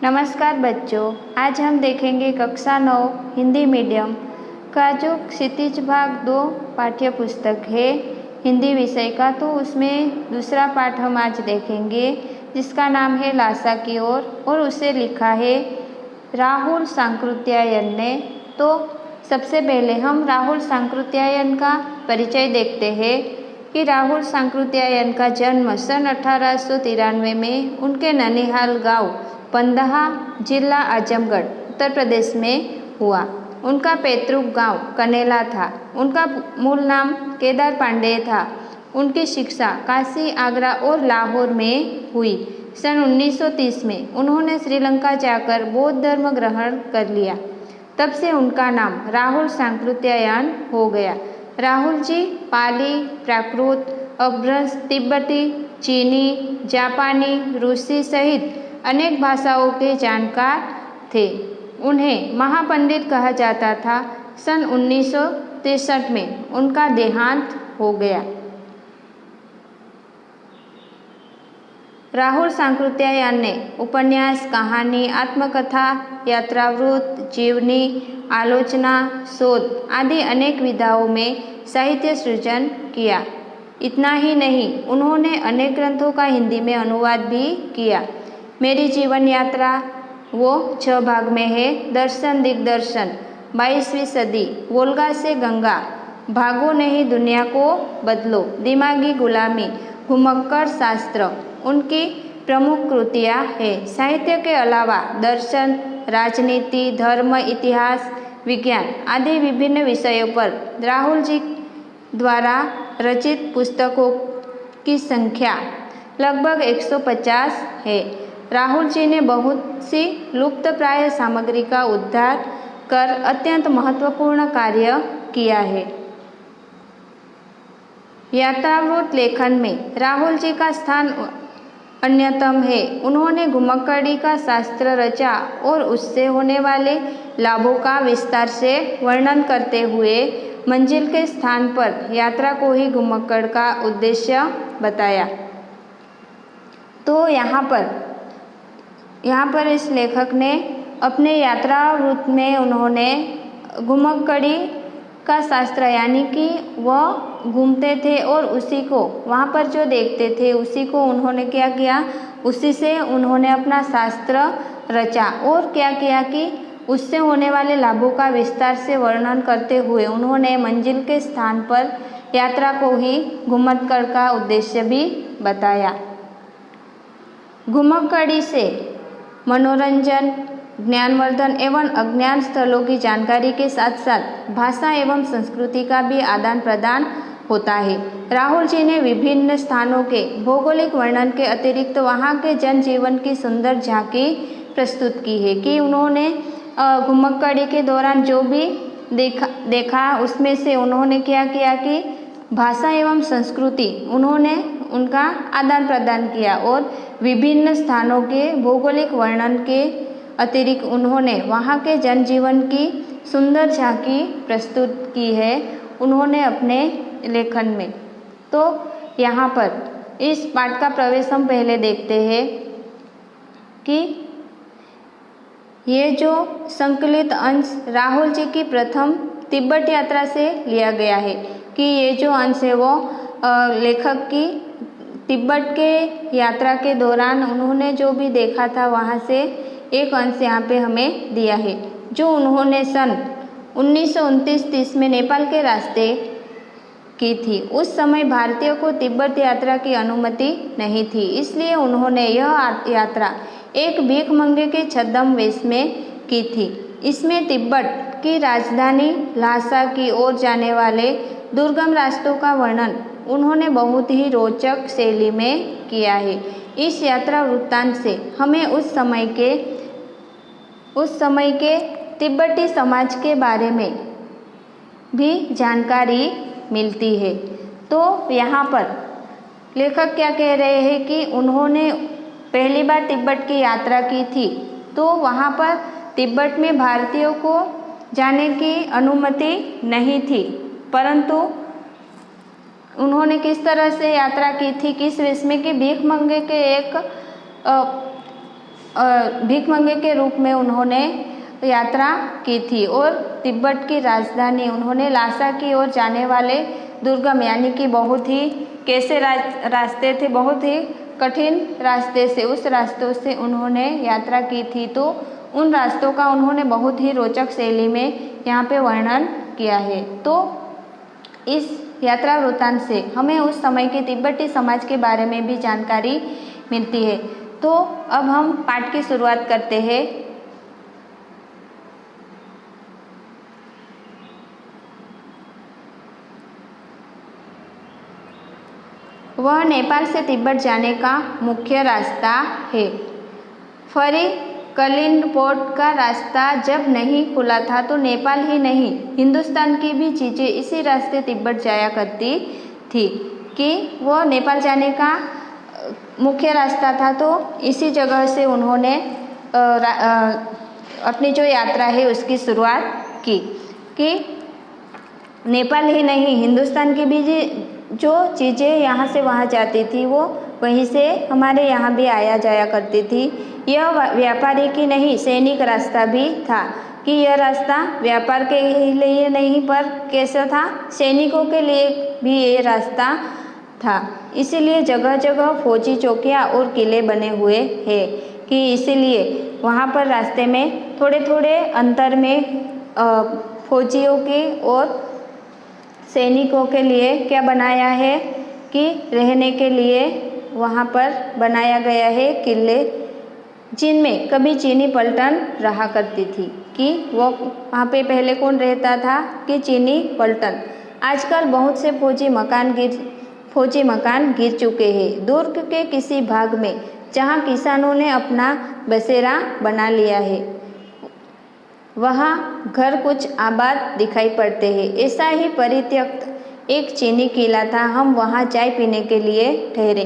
नमस्कार बच्चों, आज हम देखेंगे कक्षा 9 हिंदी मीडियम का जो क्षितिज भाग 2 पाठ्य पुस्तक है हिंदी विषय का। तो उसमें दूसरा पाठ हम आज देखेंगे जिसका नाम है लासा की ओर और उसे लिखा है राहुल सांकृत्यायन ने। तो सबसे पहले हम राहुल सांकृत्यायन का परिचय देखते हैं कि राहुल सांकृत्यायन का जन्म सन 1893 में उनके ननिहाल गांव पंदहा, जिला आजमगढ़, उत्तर प्रदेश में हुआ। उनका पैतृक गांव कनेला था। उनका मूल नाम केदार पांडेय था। उनकी शिक्षा काशी, आगरा और लाहौर में हुई। सन 1930 में उन्होंने श्रीलंका जाकर बौद्ध धर्म ग्रहण कर लिया। तब से उनका नाम राहुल सांकृत्यायन हो गया। राहुल जी पाली, प्राकृत, अभ्रंश, तिब्बती, चीनी, जापानी, रूसी सहित अनेक भाषाओं के जानकार थे। उन्हें महापंडित कहा जाता था। सन 1963 में उनका देहांत हो गया। राहुल सांकृत्यायन ने उपन्यास, कहानी, आत्मकथा, यात्रावृत्त, जीवनी, आलोचना, शोध आदि अनेक विधाओं में साहित्य सृजन किया। इतना ही नहीं, उन्होंने अनेक ग्रंथों का हिंदी में अनुवाद भी किया। मेरी जीवन यात्रा वो 6 भाग में है। दर्शन दिग्दर्शन, 22वीं सदी, वोल्गा से गंगा, भागो नहीं दुनिया को बदलो, दिमागी गुलामी, घुमक्कड़ शास्त्र उनकी प्रमुख कृतियाँ हैं। साहित्य के अलावा दर्शन, राजनीति, धर्म, इतिहास, विज्ञान आदि विभिन्न विषयों पर राहुल जी द्वारा रचित पुस्तकों की संख्या लगभग 150 है। राहुल जी ने बहुत सी लुप्तप्राय सामग्री का उद्धार कर अत्यंत महत्वपूर्ण कार्य किया है। यात्रावृत्त लेखन में राहुल जी का स्थान अन्यतम है। उन्होंने घुमक्कड़ी का शास्त्र रचा और उससे होने वाले लाभों का विस्तार से वर्णन करते हुए मंजिल के स्थान पर यात्रा को ही घुमक्कड़ का उद्देश्य बताया। तो यहाँ पर इस लेखक ने अपने यात्रावृत्त में उन्होंने घुमक्कड़ी का शास्त्र यानी कि वह घूमते थे और उसी को वहाँ पर जो देखते थे उसी को उन्होंने क्या किया, उसी से उन्होंने अपना शास्त्र रचा और क्या किया कि उससे होने वाले लाभों का विस्तार से वर्णन करते हुए उन्होंने मंजिल के स्थान पर यात्रा को ही घुमक्कड़ का उद्देश्य भी बताया। घुमक्कड़ी से मनोरंजन, ज्ञानवर्धन एवं अज्ञात स्थलों की जानकारी के साथ साथ भाषा एवं संस्कृति का भी आदान प्रदान होता है। राहुल जी ने विभिन्न स्थानों के भौगोलिक वर्णन के अतिरिक्त वहाँ के जनजीवन की सुंदर झांकी प्रस्तुत की है कि उन्होंने घुमक्कड़ी के दौरान जो भी देखा उसमें से उन्होंने क्या किया कि भाषा एवं संस्कृति उन्होंने उनका आदान प्रदान किया और विभिन्न स्थानों के भौगोलिक वर्णन के अतिरिक्त उन्होंने वहाँ के जनजीवन की सुंदर झांकी प्रस्तुत की है उन्होंने अपने लेखन में। तो यहाँ पर इस पाठ का प्रवेश हम पहले देखते हैं कि ये जो संकलित अंश राहुल जी की प्रथम तिब्बत यात्रा से लिया गया है कि ये जो अंश है वो लेखक की तिब्बत के यात्रा के दौरान उन्होंने जो भी देखा था वहाँ से एक अंश यहाँ पे हमें दिया है जो उन्होंने सन 1929-30 में नेपाल के रास्ते की थी। उस समय भारतीयों को तिब्बत यात्रा की अनुमति नहीं थी, इसलिए उन्होंने यह यात्रा एक भीख मंगे के छद्म वेश में की थी। इसमें तिब्बत की राजधानी ल्हासा की ओर जाने वाले दुर्गम रास्तों का वर्णन उन्होंने बहुत ही रोचक शैली में किया है। इस यात्रा वृत्तांत से हमें उस समय के तिब्बती समाज के बारे में भी जानकारी मिलती है। तो यहाँ पर लेखक क्या कह रहे हैं कि उन्होंने पहली बार तिब्बत की यात्रा की थी तो वहाँ पर तिब्बत में भारतीयों को जाने की अनुमति नहीं थी, परंतु उन्होंने किस तरह से यात्रा की थी, किस वेश में कि भीख मंगे के एक भिखमंगे के रूप में उन्होंने यात्रा की थी और तिब्बत की राजधानी उन्होंने लासा की ओर जाने वाले दुर्गम यानी कि बहुत ही कैसे रास्ते थे, बहुत ही कठिन रास्ते से, उस रास्तों से उन्होंने यात्रा की थी। तो उन रास्तों का उन्होंने बहुत ही रोचक शैली में यहाँ पे वर्णन किया है। तो इस यात्रा वृत्तांत से हमें उस समय के तिब्बती समाज के बारे में भी जानकारी मिलती है। तो अब हम पाठ की शुरुआत करते हैं। वह नेपाल से तिब्बत जाने का मुख्य रास्ता है। फरी कलिंगपोर्ट का रास्ता जब नहीं खुला था तो नेपाल ही नहीं हिंदुस्तान की भी चीज़ें इसी रास्ते तिब्बत जाया करती थी कि वो नेपाल जाने का मुख्य रास्ता था। तो इसी जगह से उन्होंने अपनी जो यात्रा है उसकी शुरुआत की कि नेपाल ही नहीं हिंदुस्तान की भी जो चीज़ें यहाँ से वहाँ जाती थी वो वहीं से हमारे यहाँ भी आया जाया करती थी। यह व्यापारी की नहीं सैनिक रास्ता भी था कि यह रास्ता व्यापार के लिए नहीं पर कैसा था, सैनिकों के लिए भी ये रास्ता था। इसीलिए जगह जगह फौजी चौकियाँ और किले बने हुए हैं कि इसीलिए वहाँ पर रास्ते में थोड़े थोड़े अंतर में फौजियों के और सैनिकों के लिए क्या बनाया है कि रहने के लिए वहाँ पर बनाया गया है किले, जिनमें कभी चीनी पलटन रहा करती थी कि वो वहाँ पे पहले कौन रहता था कि चीनी पलटन। आजकल बहुत से फौजी मकान गिर चुके हैं। दुर्ग के किसी भाग में जहाँ किसानों ने अपना बसेरा बना लिया है वहाँ घर कुछ आबाद दिखाई पड़ते हैं। ऐसा ही परित्यक्त एक चीनी किला था। हम वहाँ चाय पीने के लिए ठहरे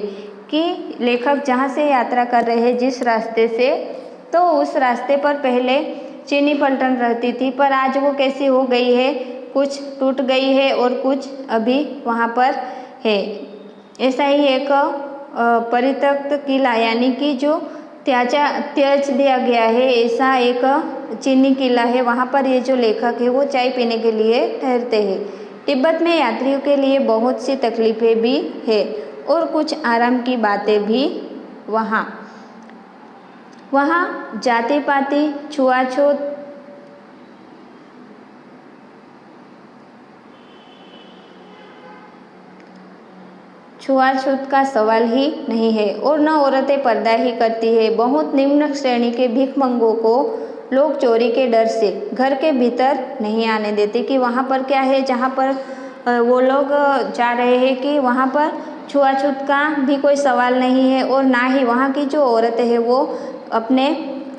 कि लेखक जहाँ से यात्रा कर रहे हैं जिस रास्ते से, तो उस रास्ते पर पहले चीनी पलटन रहती थी पर आज वो कैसी हो गई है, कुछ टूट गई है और कुछ अभी वहाँ पर है। ऐसा ही एक परित्यक्त किला यानी कि जो त्याज दिया गया है, ऐसा एक चीनी किला है। वहाँ पर ये जो लेखक है वो चाय पीने के लिए ठहरते हैं। तिब्बत में यात्रियों के लिए बहुत सी तकलीफ़ें भी है और कुछ आराम की बातें भी। वहाँ जाति पाति छुआछूत का सवाल ही नहीं है और न औरतें पर्दा ही करती है। बहुत निम्न श्रेणी के भिखमंगों को लोग चोरी के डर से घर के भीतर नहीं आने देते कि वहाँ पर क्या है, जहाँ पर वो लोग जा रहे हैं कि वहाँ पर छुआछूत का भी कोई सवाल नहीं है और ना ही वहाँ की जो औरतें हैं वो अपने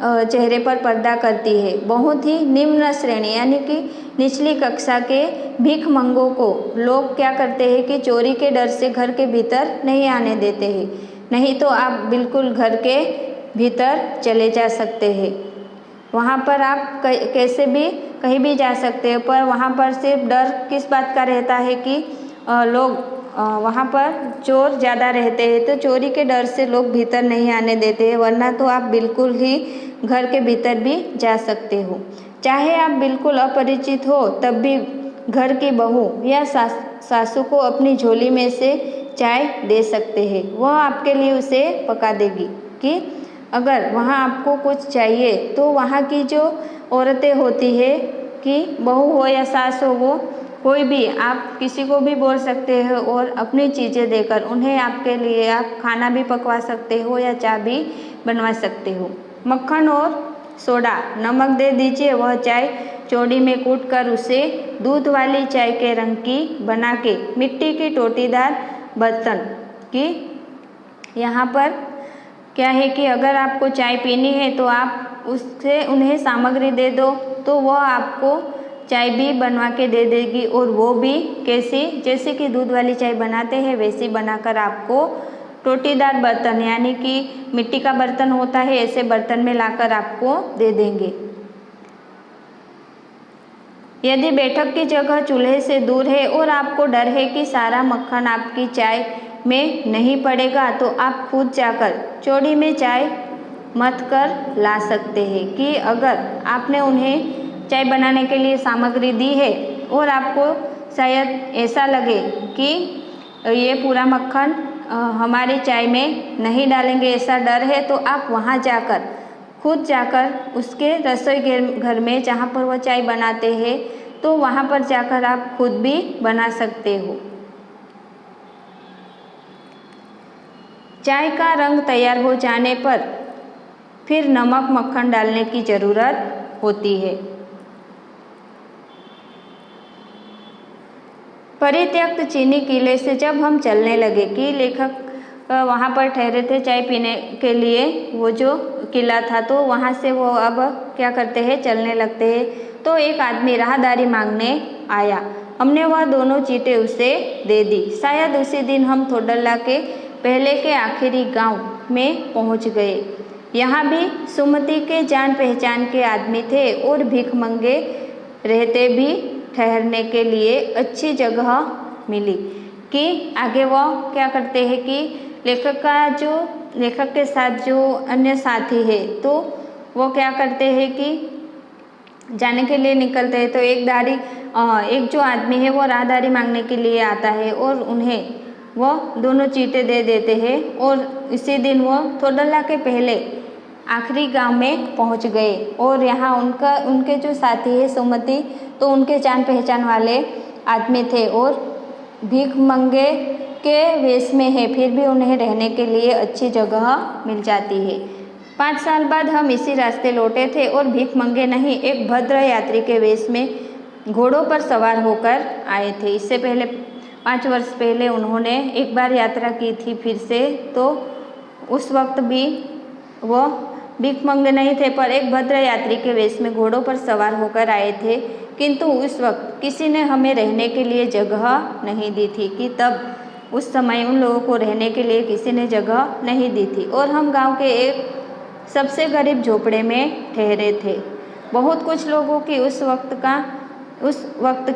चेहरे पर पर्दा करती है। बहुत ही निम्न श्रेणी यानी कि निचली कक्षा के भिखमंगों को लोग क्या करते हैं कि चोरी के डर से घर के भीतर नहीं आने देते हैं, नहीं तो आप बिल्कुल घर के भीतर चले जा सकते हैं। वहाँ पर आप कैसे भी कहीं भी जा सकते हैं, पर वहाँ पर सिर्फ डर किस बात का रहता है कि लोग वहाँ पर चोर ज़्यादा रहते हैं, तो चोरी के डर से लोग भीतर नहीं आने देते हैं, वरना तो आप बिल्कुल ही घर के भीतर भी जा सकते हो। चाहे आप बिल्कुल अपरिचित हो तब भी घर की बहू या सासू को अपनी झोली में से चाय दे सकते हैं, वह आपके लिए उसे पका देगी। कि अगर वहाँ आपको कुछ चाहिए तो वहाँ की जो औरतें होती है कि बहू हो या सास हो, वो कोई भी आप किसी को भी बोल सकते हो और अपनी चीज़ें देकर उन्हें आपके लिए आप खाना भी पकवा सकते हो या चाय भी बनवा सकते हो। मक्खन और सोडा नमक दे दीजिए। वह चाय चौड़ी में कूट कर उसे दूध वाली चाय के रंग की बना के मिट्टी की टोटीदार बर्तन की। यहाँ पर क्या है कि अगर आपको चाय पीनी है तो आप उससे उन्हें सामग्री दे दो तो वह आपको चाय भी बनवा के दे देगी, और वो भी कैसी, जैसे कि दूध वाली चाय बनाते हैं वैसी बनाकर आपको टोटीदार बर्तन यानी कि मिट्टी का बर्तन होता है, ऐसे बर्तन में लाकर आपको दे देंगे। यदि बैठक की जगह चूल्हे से दूर है और आपको डर है कि सारा मक्खन आपकी चाय में नहीं पड़ेगा तो आप खुद जाकर चौड़ी में चाय मथ कर ला सकते हैं कि अगर आपने उन्हें चाय बनाने के लिए सामग्री दी है और आपको शायद ऐसा लगे कि ये पूरा मक्खन हमारी चाय में नहीं डालेंगे, ऐसा डर है, तो आप वहाँ जाकर खुद जाकर उसके रसोई घर में जहाँ पर वह चाय बनाते हैं तो वहाँ पर जाकर आप खुद भी बना सकते हो। चाय का रंग तैयार हो जाने पर फिर नमक मक्खन डालने की ज़रूरत होती है। परित्यक्त चीनी किले से जब हम चलने लगे कि लेखक वहाँ पर ठहरे थे चाय पीने के लिए, वो जो किला था, तो वहाँ से वो अब क्या करते हैं, चलने लगते हैं। तो एक आदमी राहदारी मांगने आया, हमने वह दोनों चीटें उसे दे दी। शायद उसी दिन हम थोडला के पहले के आखिरी गांव में पहुँच गए। यहाँ भी सुमति के जान पहचान के आदमी थे और भीख मंगे रहते भी ठहरने के लिए अच्छी जगह मिली। कि आगे वो क्या करते हैं कि लेखक के साथ जो अन्य साथी है तो वो क्या करते हैं कि जाने के लिए निकलते हैं। तो एक जो आदमी है वो राहदारी मांगने के लिए आता है और उन्हें वो दोनों चीटें दे देते हैं और इसी दिन वो थोडला के पहले आखिरी गांव में पहुंच गए। और यहाँ उनके जो साथी है सुमति, तो उनके जान पहचान वाले आदमी थे और भीख मंगे के वेश में है, फिर भी उन्हें रहने के लिए अच्छी जगह मिल जाती है। 5 साल बाद हम इसी रास्ते लौटे थे और भीख मंगे नहीं, एक भद्र यात्री के वेश में घोड़ों पर सवार होकर आए थे। इससे पहले 5 वर्ष पहले उन्होंने एक बार यात्रा की थी फिर से, तो उस वक्त भी वो भीख मंगे नहीं थे पर एक भद्र यात्री के वेश में घोड़ों पर सवार होकर आए थे। किंतु उस वक्त किसी ने हमें रहने के लिए जगह नहीं दी थी कि तब उस समय उन लोगों को रहने के लिए किसी ने जगह नहीं दी थी और हम गांव के एक सबसे गरीब झोपड़े में ठहरे थे। बहुत कुछ लोगों की उस वक्त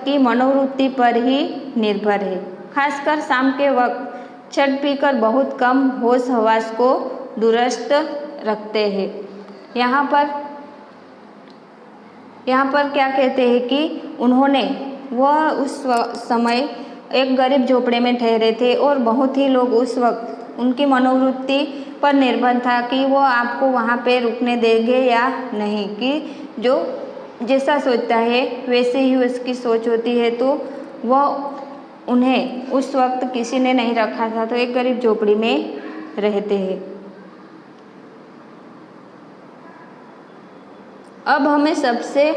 की मनोवृत्ति पर ही निर्भर है। खासकर शाम के वक्त छठ पीकर बहुत कम होश हवास को दुरुस्त रखते हैं। यहाँ पर क्या कहते हैं कि उन्होंने वह उस समय एक गरीब झोपड़े में ठहरे थे और बहुत ही लोग उस वक्त उनकी मनोवृत्ति पर निर्भर था कि वो आपको वहाँ पे रुकने देंगे या नहीं, कि जो जैसा सोचता है वैसे ही उसकी सोच होती है। तो वह उन्हें उस वक्त किसी ने नहीं रखा था, तो एक गरीब झोपड़ी में रहते हैं। अब हमें सबसे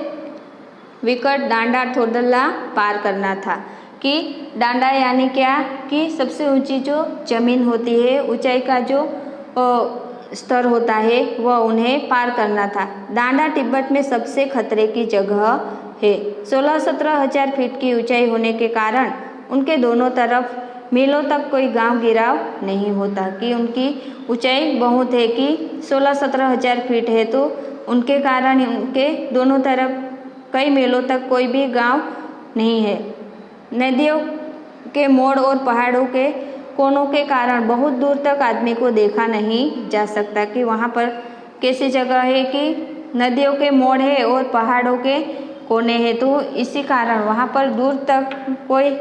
विकट डांडा थोडला पार करना था। कि डांडा यानी क्या, कि सबसे ऊंची जो जमीन होती है, ऊंचाई का जो स्तर होता है, वह उन्हें पार करना था। डांडा तिब्बत में सबसे खतरे की जगह है। 16-17 हजार फीट की ऊंचाई होने के कारण उनके दोनों तरफ मीलों तक कोई गांव गिराव नहीं होता। कि उनकी ऊंचाई बहुत है कि 16-17 हजार फीट है, तो उनके कारण उनके दोनों तरफ कई मीलों तक कोई भी गांव नहीं है। नदियों के मोड़ और पहाड़ों के कोनों के कारण बहुत दूर तक आदमी को देखा नहीं जा सकता। कि वहाँ पर कैसी जगह है कि नदियों के मोड़ है और पहाड़ों के कोने हैं, तो इसी कारण वहाँ पर दूर तक कोई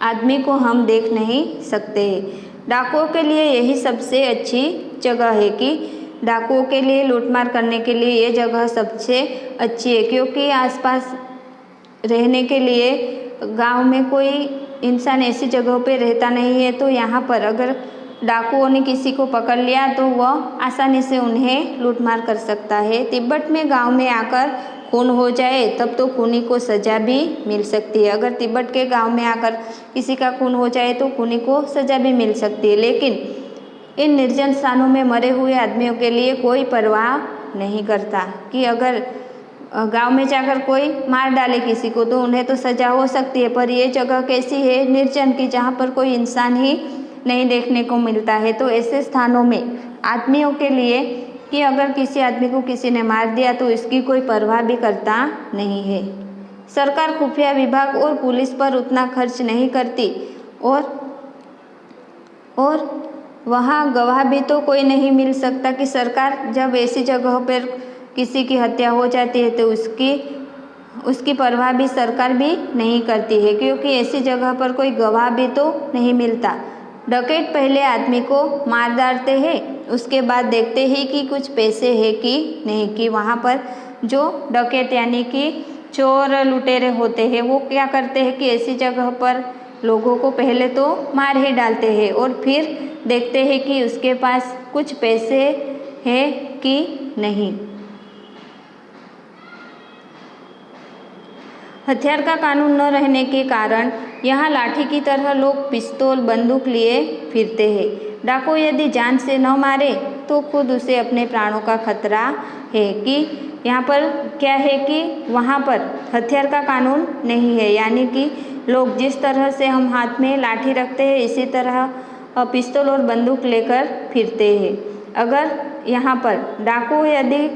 आदमी को हम देख नहीं सकते हैं। डाकुओं के लिए यही सबसे अच्छी जगह है। कि डाकुओं के लिए लूटमार करने के लिए ये जगह सबसे अच्छी है, क्योंकि आसपास रहने के लिए गांव में कोई इंसान ऐसी जगहों पे रहता नहीं है। तो यहाँ पर अगर डाकुओं ने किसी को पकड़ लिया तो वह आसानी से उन्हें लूटमार कर सकता है। तिब्बत में गांव में आकर खून हो जाए तब तो खूनी को सज़ा भी मिल सकती है। अगर तिब्बत के गांव में आकर किसी का खून हो जाए तो खूनी को सज़ा भी मिल सकती है। लेकिन इन निर्जन स्थानों में मरे हुए आदमियों के लिए कोई परवाह नहीं करता। कि अगर गांव में जाकर कोई मार डाले किसी को तो उन्हें तो सज़ा हो सकती है, पर ये जगह कैसी है, निर्जन की, जहाँ पर कोई इंसान ही नहीं देखने को मिलता है। तो ऐसे स्थानों में आदमियों के लिए कि अगर किसी आदमी को किसी ने मार दिया तो इसकी कोई परवाह भी करता नहीं है। सरकार खुफिया विभाग और पुलिस पर उतना खर्च नहीं करती और वहाँ गवाह भी तो कोई नहीं मिल सकता कि सरकार जब ऐसी जगह पर किसी की हत्या हो जाती है तो उसकी परवाह भी सरकार भी नहीं करती है, क्योंकि ऐसी जगह पर कोई गवाह भी तो नहीं मिलता। डकैत पहले आदमी को मार डालते हैं, उसके बाद देखते हैं कि कुछ पैसे है कि नहीं। कि वहाँ पर जो डकैत यानी कि चोर लुटेरे होते हैं वो क्या करते हैं कि ऐसी जगह पर लोगों को पहले तो मार ही डालते हैं और फिर देखते हैं कि उसके पास कुछ पैसे है कि नहीं। हथियार का कानून न रहने के कारण यहाँ लाठी की तरह लोग पिस्तौल बंदूक लिए फिरते हैं। डाकू यदि जान से न मारे तो खुद उसे अपने प्राणों का खतरा है। कि यहाँ पर क्या है कि वहाँ पर हथियार का कानून नहीं है, यानी कि लोग जिस तरह से हम हाथ में लाठी रखते हैं इसी तरह पिस्तौल और बंदूक लेकर फिरते हैं। अगर यहाँ पर डाकू यदि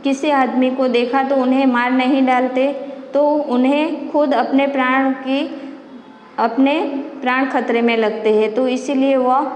किसी आदमी को देखा तो उन्हें मार नहीं डालते, तो उन्हें खुद अपने प्राण खतरे में लगते हैं, तो इसीलिए वह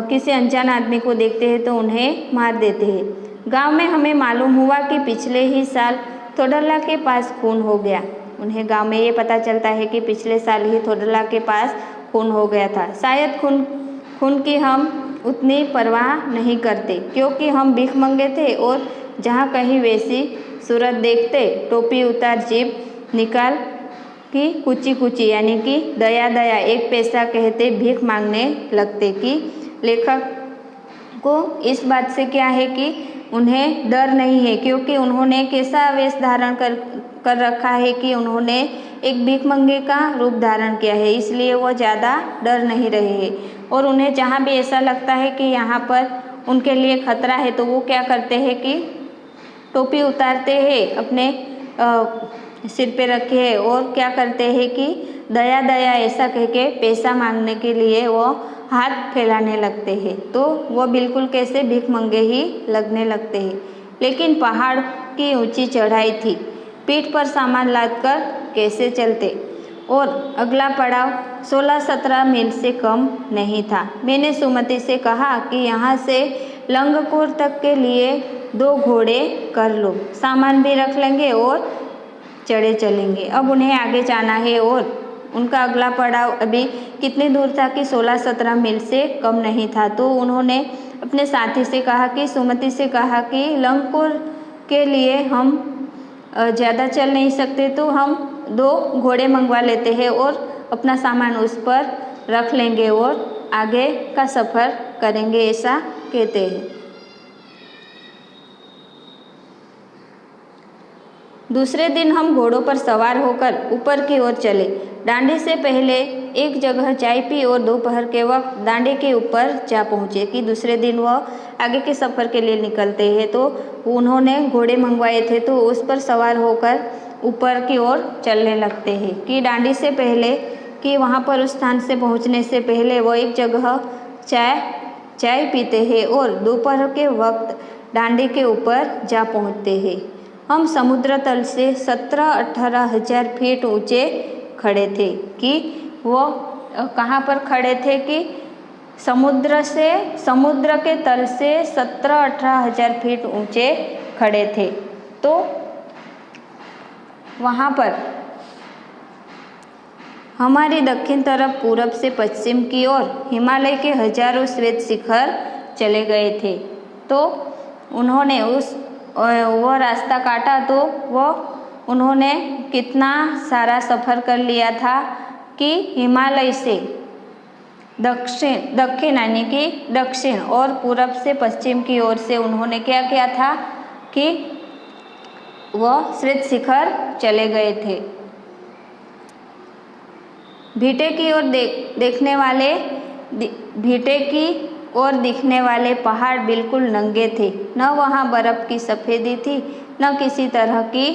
किसी अनजान आदमी को देखते हैं तो उन्हें मार देते हैं। गांव में हमें मालूम हुआ कि पिछले ही साल थोडरला के पास खून हो गया। उन्हें गांव में ये पता चलता है कि पिछले साल ही थोडरला के पास खून हो गया था। शायद खून की हम उतनी परवाह नहीं करते, क्योंकि हम भीख मंगे थे और जहाँ कहीं वैसी सूरत देखते टोपी उतार जीभ निकाल की कुची कुची यानी कि दया दया 1 पैसा कहते भीख मांगने लगते। कि लेखक को इस बात से क्या है कि उन्हें डर नहीं है, क्योंकि उन्होंने कैसा वेश धारण कर रखा है कि उन्होंने एक भीख मंगे का रूप धारण किया है, इसलिए वो ज़्यादा डर नहीं रहे हैं। और उन्हें जहाँ भी ऐसा लगता है कि यहाँ पर उनके लिए खतरा है तो वो क्या करते हैं कि टोपी उतारते हैं, अपने सिर पे रखे है और क्या करते हैं कि दया दया ऐसा कह के पैसा मांगने के लिए वो हाथ फैलाने लगते हैं। तो वो बिल्कुल कैसे भीख मंगे ही लगने लगते हैं। लेकिन पहाड़ की ऊंची चढ़ाई थी, पीठ पर सामान लादकर कैसे चलते। और अगला पड़ाव 16-17 मील से कम नहीं था। मैंने सुमति से कहा कि यहाँ से लंगकोर तक के लिए 2 घोड़े कर लो, सामान भी रख लेंगे और चढ़े चलेंगे। अब उन्हें आगे जाना है और उनका अगला पड़ाव अभी कितनी दूर था कि 16-17 मील से कम नहीं था। तो उन्होंने अपने साथी से कहा कि सुमति से कहा कि लंगकोर के लिए हम ज़्यादा चल नहीं सकते, तो हम 2 घोड़े मंगवा लेते हैं और अपना सामान उस पर रख लेंगे और आगे का सफ़र करेंगे, ऐसा कहते हैं। दूसरे दिन हम घोड़ों पर सवार होकर ऊपर की ओर चले। डांडी से पहले एक जगह चाय पी और दोपहर के वक्त डांडी के ऊपर जा पहुँचे। कि दूसरे दिन वह आगे के सफ़र के लिए निकलते हैं, तो उन्होंने घोड़े मंगवाए थे तो उस पर सवार होकर ऊपर की ओर चलने लगते हैं। कि डांडी से पहले कि वहाँ पर उस स्थान से पहुँचने से पहले वो एक जगह चाय पीते हैं और दोपहर के वक्त डांडी के ऊपर जा पहुँचते हैं। हम समुद्र तल से 17-18 हज़ार फीट ऊंचे खड़े थे। कि वो कहाँ पर खड़े थे कि समुद्र के तल से 17-18 हज़ार फीट ऊंचे खड़े थे। तो वहाँ पर हमारी दक्षिण तरफ पूरब से पश्चिम की ओर हिमालय के हजारों श्वेत शिखर चले गए थे। तो उन्होंने वो रास्ता काटा तो उन्होंने कितना सारा सफ़र कर लिया था कि हिमालय से दक्षिण यानी कि दक्षिण और पूरब से पश्चिम की ओर से उन्होंने क्या किया था कि वो श्वेत शिखर चले गए थे। भीटे की ओर दिखने वाले पहाड़ बिल्कुल नंगे थे, न वहाँ बर्फ़ की सफ़ेदी थी न किसी तरह की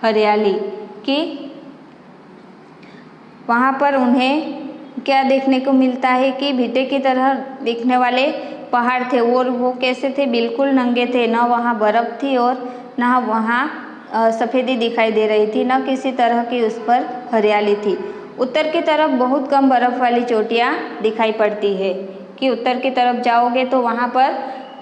हरियाली। कि वहाँ पर उन्हें क्या देखने को मिलता है कि भीटे की तरह दिखने वाले पहाड़ थे और वो कैसे थे, बिल्कुल नंगे थे, न वहाँ बर्फ़ थी और न वहाँ सफ़ेदी दिखाई दे रही थी, न किसी तरह की उस पर हरियाली थी। उत्तर की तरफ बहुत कम बर्फ़ वाली चोटियाँ दिखाई पड़ती है। कि उत्तर की तरफ जाओगे तो वहाँ पर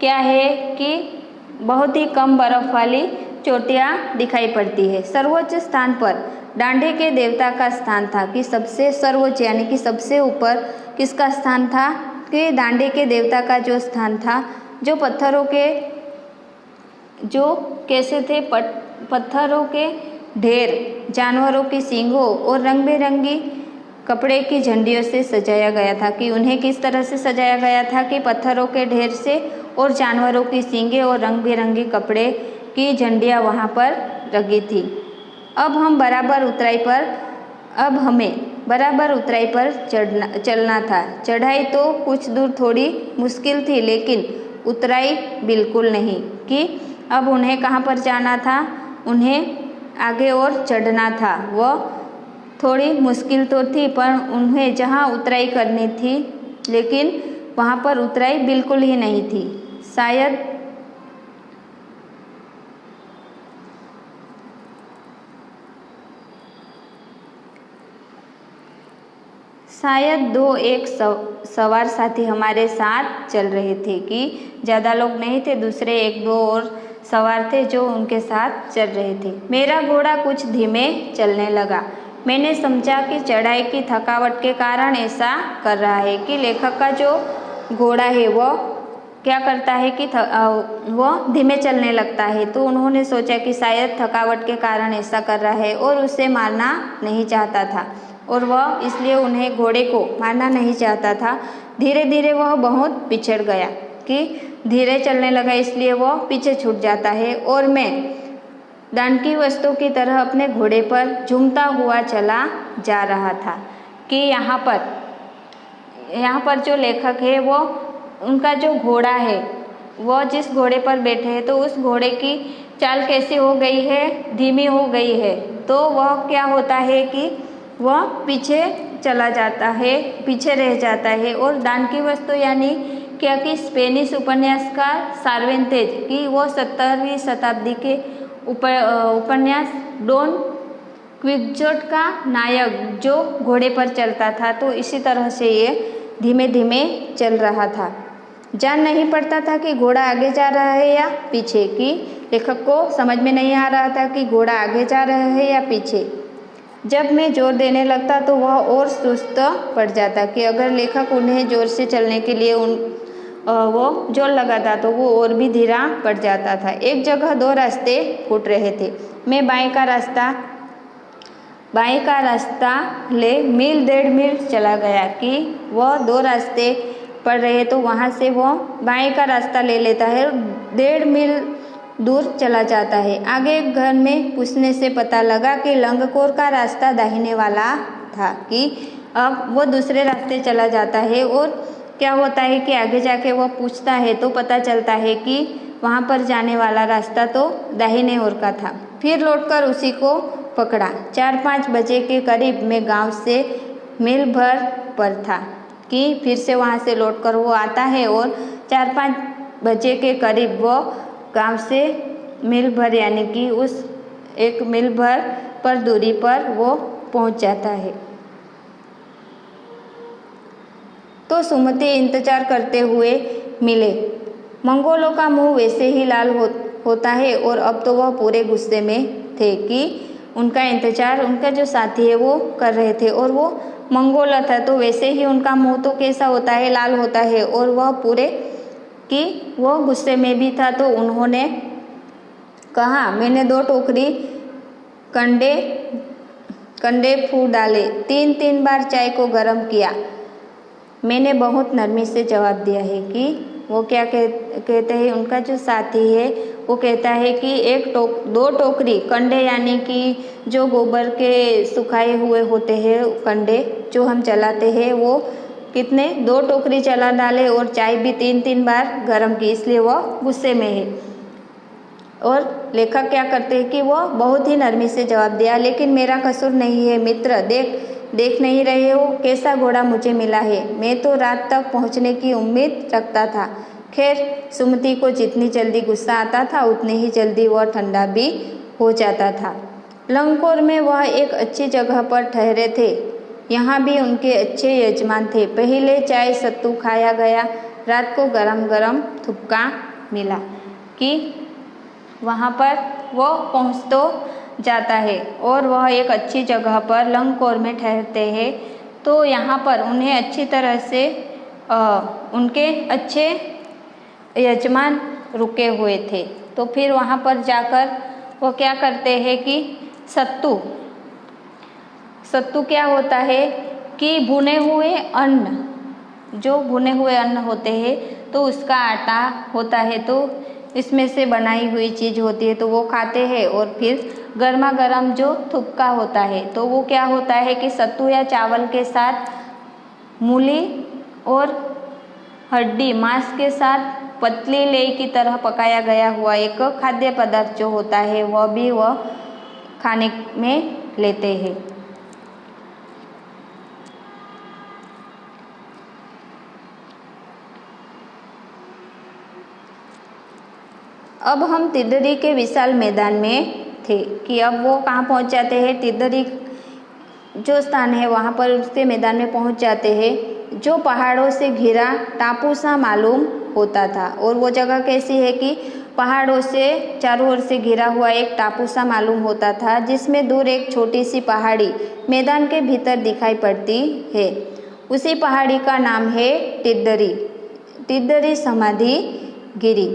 क्या है कि बहुत ही कम बर्फ वाली चोटियाँ दिखाई पड़ती है। सर्वोच्च स्थान पर डांडे के देवता का स्थान था कि सबसे सर्वोच्च यानी कि सबसे ऊपर किसका स्थान था कि डांडे के देवता का जो स्थान था, जो पत्थरों के जो कैसे थे पत्थरों के ढेर, जानवरों के सींगों और रंग बिरंगी कपड़े की झंडियों से सजाया गया था कि उन्हें किस तरह से सजाया गया था कि पत्थरों के ढेर से और जानवरों की सींगें और रंग बिरंगे कपड़े की झंडियाँ वहाँ पर लगी थी। अब हमें बराबर ऊंचाई पर चलना था। चढ़ाई तो कुछ दूर थोड़ी मुश्किल थी, लेकिन उतराई बिल्कुल नहीं कि अब उन्हें कहाँ पर जाना था, उन्हें आगे और चढ़ना था। वह थोड़ी मुश्किल तो थी, पर उन्हें जहाँ उतराई करनी थी, लेकिन वहाँ पर उतराई बिल्कुल ही नहीं थी। शायद दो एक सवार साथी हमारे साथ चल रहे थे कि ज़्यादा लोग नहीं थे, दूसरे एक दो और सवार थे जो उनके साथ चल रहे थे। मेरा घोड़ा कुछ धीमे चलने लगा। मैंने समझा कि चढ़ाई की थकावट के कारण ऐसा कर रहा है कि लेखक का जो घोड़ा है वह क्या करता है कि वह धीमे चलने लगता है। तो उन्होंने सोचा कि शायद थकावट के कारण ऐसा कर रहा है और उसे मारना नहीं चाहता था, और वह इसलिए उन्हें घोड़े को मारना नहीं चाहता था। धीरे धीरे वह बहुत पिछड़ गया कि धीरे चलने लगा, इसलिए वह पीछे छूट जाता है। और मैं दान की वस्तु की तरह अपने घोड़े पर झूमता हुआ चला जा रहा था कि यहाँ पर जो लेखक है वो उनका जो घोड़ा है वह जिस घोड़े पर बैठे हैं तो उस घोड़े की चाल कैसी हो गई है, धीमी हो गई है। तो वह क्या होता है कि वह पीछे चला जाता है, पीछे रह जाता है। और दान की वस्तु यानी क्या कि स्पेनिश उपन्यासकार सार्वेंतेज की वो 17वीं शताब्दी के उपन्यास डॉन क्विक्सोट का नायक जो घोड़े पर चलता था, तो इसी तरह से ये धीमे धीमे चल रहा था। जान नहीं पड़ता था कि घोड़ा आगे जा रहा है या पीछे, कि लेखक को समझ में नहीं आ रहा था कि घोड़ा आगे जा रहा है या पीछे। जब मैं जोर देने लगता तो वह और सुस्त पड़ जाता कि अगर लेखक उन्हें जोर से चलने के लिए वो जोर लगाता तो वो और भी धीरा पड़ जाता था। एक जगह दो रास्ते फूट रहे थे। मैं बाएं का रास्ता ले मील 1.5 मील चला गया कि वह दो रास्ते पड़ रहे तो वहाँ से वो बाएं का रास्ता ले लेता है और 1.5 मील दूर चला जाता है। आगे घर में पूछने से पता लगा कि लंगकोर का रास्ता दाहिने वाला था कि अब वो दूसरे रास्ते चला जाता है। और क्या होता है कि आगे जाके वो पूछता है तो पता चलता है कि वहाँ पर जाने वाला रास्ता तो दाहिने ओर का था। फिर लौटकर उसी को पकड़ा। 4-5 बजे के करीब मैं गांव से मील भर पर था कि फिर से वहाँ से लौटकर वो आता है और 4-5 बजे के करीब वो गांव से मील भर यानी कि उस 1 मील भर पर दूरी पर वो पहुँच जाता है। तो सुमति इंतजार करते हुए मिले। मंगोलों का मुंह वैसे ही लाल होता है और अब तो वह पूरे गुस्से में थे कि उनका इंतजार उनका जो साथी है वो कर रहे थे और वो मंगोला था, तो वैसे ही उनका मुंह तो कैसा होता है, लाल होता है। और वह पूरे कि वो गुस्से में भी था। तो उन्होंने कहा, मैंने 2 टोकरी कंडे फूल डाले, 3-3 बार चाय को गर्म किया। मैंने बहुत नरमी से जवाब दिया है कि वो क्या कहते हैं, उनका जो साथी है वो कहता है कि 2 टोकरी कंडे यानी कि जो गोबर के सुखाए हुए होते हैं कंडे जो हम जलाते हैं, वो कितने 2 टोकरी जला डाले और चाय भी 3-3 बार गर्म की, इसलिए वो गुस्से में है। और लेखक क्या करते हैं कि वो बहुत ही नरमी से जवाब दिया, लेकिन मेरा कसूर नहीं है मित्र, देख नहीं रहे हो कैसा घोड़ा मुझे मिला है। मैं तो रात तक पहुंचने की उम्मीद रखता था। खैर, सुमति को जितनी जल्दी गुस्सा आता था उतनी ही जल्दी वह ठंडा भी हो जाता था। लंगकोर में वह एक अच्छी जगह पर ठहरे थे। यहाँ भी उनके अच्छे यजमान थे। पहले चाय सत्तू खाया गया, रात को गरम गरम थुपका मिला। कि वहाँ पर वो पहुँच तो जाता है और वह एक अच्छी जगह पर लंगकोर में ठहरते हैं। तो यहाँ पर उन्हें अच्छी तरह से उनके अच्छे यजमान रुके हुए थे। तो फिर वहाँ पर जाकर वो क्या करते हैं कि सत्तू क्या होता है कि भुने हुए अन्न, जो भुने हुए अन्न होते हैं तो उसका आटा होता है, तो इसमें से बनाई हुई चीज़ होती है, तो वो खाते हैं। और फिर गर्मा गर्म जो थुपका होता है तो वो क्या होता है कि सत्तू या चावल के साथ मूली और हड्डी मांस के साथ पतली लेई की तरह पकाया गया हुआ एक खाद्य पदार्थ जो होता है वह भी वह खाने में लेते हैं। अब हम तिदरी के विशाल मैदान में थे कि अब वो कहाँ पहुँच जाते हैं, तिदरी जो स्थान है वहाँ पर उसके मैदान में पहुँच जाते हैं, जो पहाड़ों से घिरा टापू सा मालूम होता था। और वो जगह कैसी है कि पहाड़ों से चारों ओर से घिरा हुआ एक टापू सा मालूम होता था, जिसमें दूर एक छोटी सी पहाड़ी मैदान के भीतर दिखाई पड़ती है। उसी पहाड़ी का नाम है तिदरी समाधि गिरी।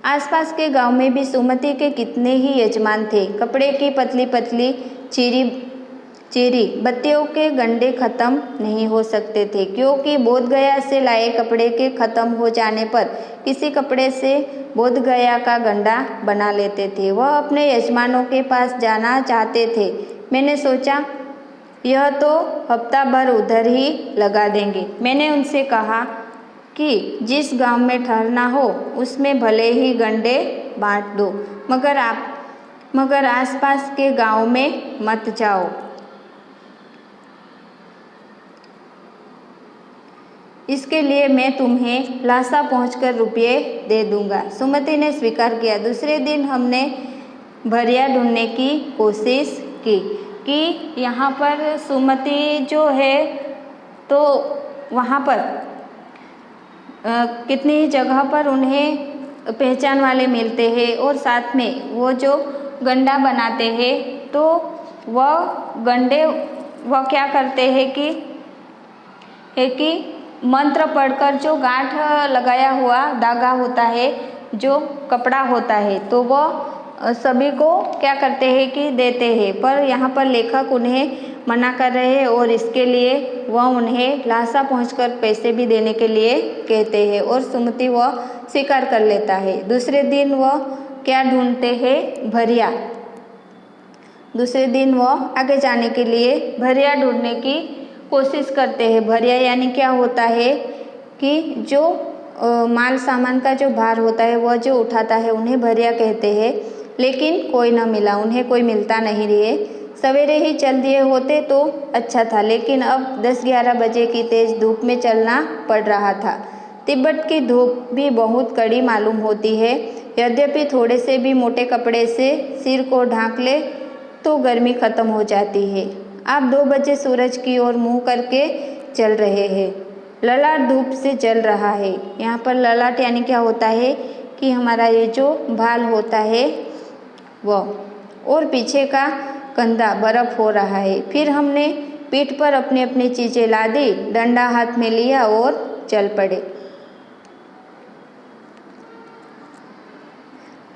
आसपास के गांव में भी सुमति के कितने ही यजमान थे। कपड़े की पतली पतली चीरी बत्तियों के गंडे खत्म नहीं हो सकते थे, क्योंकि बोधगया से लाए कपड़े के खत्म हो जाने पर किसी कपड़े से बोधगया का गंडा बना लेते थे। वह अपने यजमानों के पास जाना चाहते थे। मैंने सोचा यह तो हफ्ता भर उधर ही लगा देंगे। मैंने उनसे कहा कि जिस गांव में ठहरना हो उसमें भले ही गंडे बांट दो, मगर आसपास के गांव में मत जाओ। इसके लिए मैं तुम्हें लासा पहुंचकर रुपये दे दूंगा। सुमति ने स्वीकार किया। दूसरे दिन हमने भरिया ढूंढने की कोशिश की कि यहाँ पर सुमति जो है तो वहाँ पर कितनी ही जगह पर उन्हें पहचान वाले मिलते हैं, और साथ में वो जो गंडा बनाते हैं तो वह क्या करते हैं कि मंत्र पढ़कर जो गांठ लगाया हुआ धागा होता है, जो कपड़ा होता है, तो वह सभी को क्या करते हैं कि देते हैं। पर यहाँ पर लेखक उन्हें मना कर रहे हैं और इसके लिए वह उन्हें लासा पहुंचकर पैसे भी देने के लिए कहते हैं, और सुमति वह स्वीकार कर लेता है। दूसरे दिन वह क्या ढूंढते हैं, भरिया। दूसरे दिन वह आगे जाने के लिए भरिया ढूंढने की कोशिश करते हैं। भरिया यानी क्या होता है कि जो माल सामान का जो भार होता है वह जो उठाता है उन्हें भरिया कहते हैं। लेकिन कोई न मिला, उन्हें कोई मिलता नहीं रहे। सवेरे ही चल दिए होते तो अच्छा था, लेकिन अब 10-11 बजे की तेज धूप में चलना पड़ रहा था। तिब्बत की धूप भी बहुत कड़ी मालूम होती है। यद्यपि थोड़े से भी मोटे कपड़े से सिर को ढांक ले तो गर्मी खत्म हो जाती है। आप 2 बजे सूरज की ओर मुंह करके चल रहे हैं। ललाट धूप से जल रहा है। यहाँ पर ललाट यानी क्या होता है कि हमारा ये जो भाल होता है वह, और पीछे का कंधा बर्फ हो रहा है। फिर हमने पीठ पर अपनी अपनी चीज़ें लादी, डंडा हाथ में लिया और चल पड़े।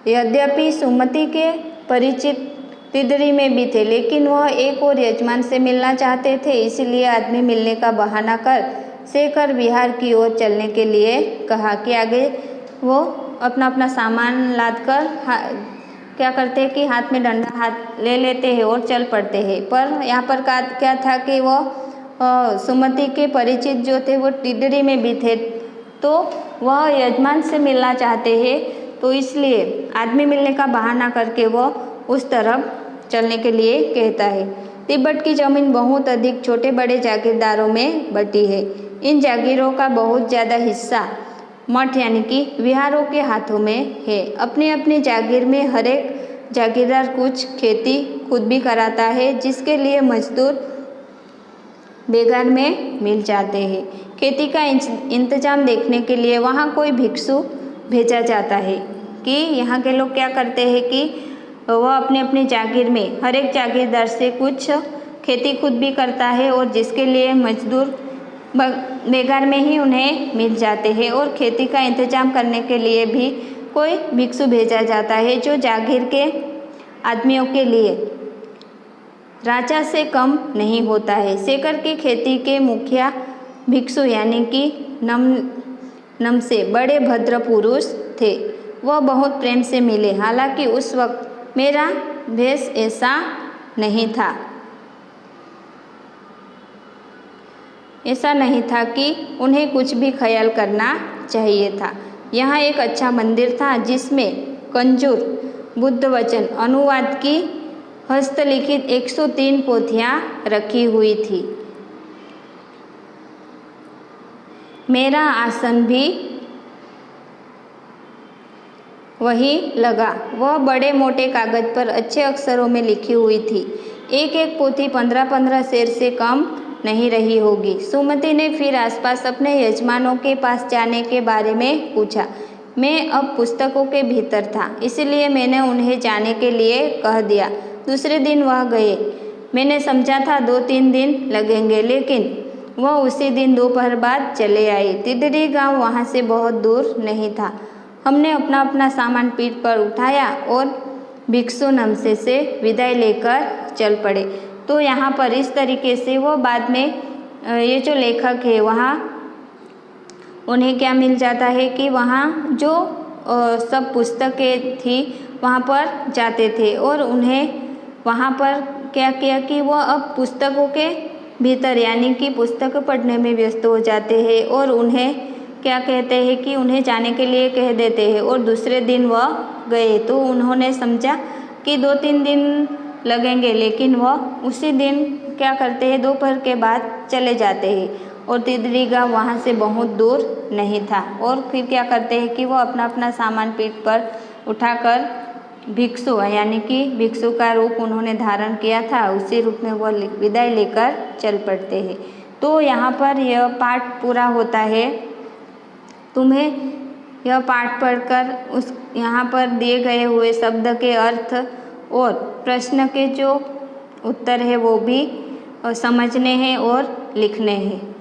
यद्यपि सुमति के परिचित तिदरी में भी थे, लेकिन वह एक और यजमान से मिलना चाहते थे। इसलिए आदमी मिलने का बहाना कर शेखर विहार की ओर चलने के लिए कहा कि आगे वो अपना अपना सामान लाद कर क्या करते हैं कि हाथ में डंडा हाथ ले लेते हैं और चल पड़ते हैं। पर यहाँ पर क्या था कि वो सुमति के परिचित जो थे वो तिदरी में भी थे, तो वह यजमान से मिलना चाहते हैं, तो इसलिए आदमी मिलने का बहाना करके वो उस तरफ चलने के लिए कहता है। तिब्बत की जमीन बहुत अधिक छोटे बड़े जागीरदारों में बटी है। इन जागीरों का बहुत ज़्यादा हिस्सा मठ यानी कि विहारों के हाथों में है। अपनी अपनी जागीर में हर एक जागीरदार कुछ खेती खुद भी कराता है, जिसके लिए मजदूर बेगार में मिल जाते हैं। खेती का इंतजाम देखने के लिए वहाँ कोई भिक्षु भेजा जाता है कि यहाँ के लोग क्या करते हैं कि वह अपने अपने जागीर में हर एक जागीरदार से कुछ खेती खुद भी करता है और जिसके लिए मजदूर बेगार में ही उन्हें मिल जाते हैं। और खेती का इंतजाम करने के लिए भी कोई भिक्षु भेजा जाता है जो जागीर के आदमियों के लिए राजा से कम नहीं होता है। सेकर की खेती के मुखिया भिक्षु यानी कि नम से बड़े भद्र पुरुष थे। वह बहुत प्रेम से मिले। हालांकि उस वक्त मेरा भेष ऐसा नहीं था कि उन्हें कुछ भी ख्याल करना चाहिए था। यहाँ एक अच्छा मंदिर था जिसमें कंजूर बुद्ध वचन अनुवाद की हस्तलिखित 103 पोथियाँ रखी हुई थी। मेरा आसन भी वही लगा। वह बड़े मोटे कागज पर अच्छे अक्षरों में लिखी हुई थी। एक एक पोथी 15-15 शेर से कम नहीं रही होगी। सुमति ने फिर आसपास अपने यजमानों के पास जाने के बारे में पूछा। मैं अब पुस्तकों के भीतर था, इसलिए मैंने उन्हें जाने के लिए कह दिया। दूसरे दिन वह गए। मैंने समझा था 2-3 दिन लगेंगे, लेकिन वह उसी दिन दोपहर बाद चले आए। तिदरी गांव वहाँ से बहुत दूर नहीं था। हमने अपना अपना सामान पीठ पर उठाया और भिक्षु नमसे से विदाई लेकर चल पड़े। तो यहाँ पर इस तरीके से वो बाद में ये जो लेखक है वहाँ उन्हें क्या मिल जाता है कि वहाँ जो सब पुस्तकें थी वहाँ पर जाते थे और उन्हें वहाँ पर क्या किया कि वह अब पुस्तकों के भीतर यानी कि पुस्तक पढ़ने में व्यस्त हो जाते हैं और उन्हें क्या कहते हैं कि उन्हें जाने के लिए कह देते हैं। और दूसरे दिन वह गए तो उन्होंने समझा कि 2-3 दिन लगेंगे, लेकिन वह उसी दिन क्या करते हैं दोपहर के बाद चले जाते हैं। और तिदरी गाँव वहाँ से बहुत दूर नहीं था। और फिर क्या करते हैं कि वो अपना अपना सामान पीठ पर उठाकर भिक्षु यानी कि भिक्षु का रूप उन्होंने धारण किया था, उसी रूप में वह विदाई लेकर चल पड़ते हैं। तो यहाँ पर यह पाठ पूरा होता है। तुम्हें यह पाठ पढ़कर उस यहाँ पर दिए गए हुए शब्द के अर्थ और प्रश्न के जो उत्तर है वो भी समझने हैं और लिखने हैं।